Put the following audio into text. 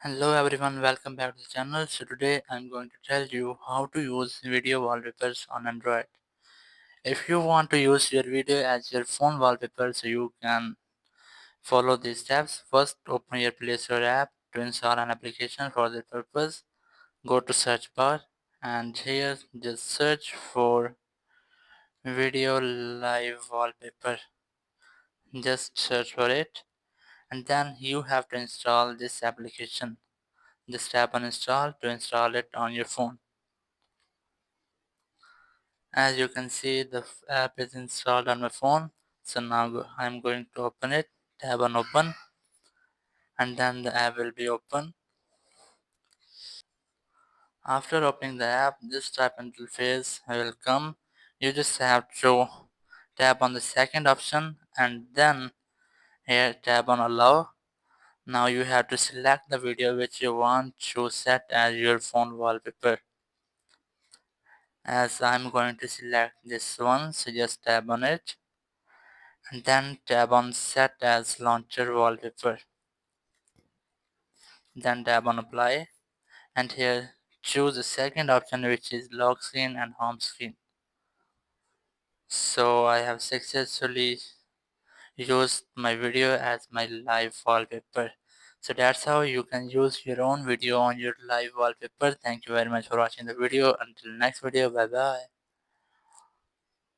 Hello everyone, welcome back to the channel. So today I'm going to tell you how to use video wallpapers on Android. If you want to use your video as your phone wallpaper, so you can follow these steps. First, open your Play Store app to install an application for the purpose. Go to search bar and here just search for video live wallpaper. Just search for it and then you have to install this application. Just tap on install to install it on your phone. As you can see, the app is installed on my phone. So now I'm going to open it, tap on open, and then the app will be open. After opening the app, this type interface will come. You just have to tap on the second option and then here tap on allow. Now you have to select the video which you want to set as your phone wallpaper. As I'm going to select this one, so just tap on it and then tap on set as launcher wallpaper, then tap on apply and here choose the second option which is lock screen and home screen. So I have successfully used my video as my live wallpaper. So that's how you can use your own video on your live wallpaper. Thank you very much for watching the video. Until next video, bye bye.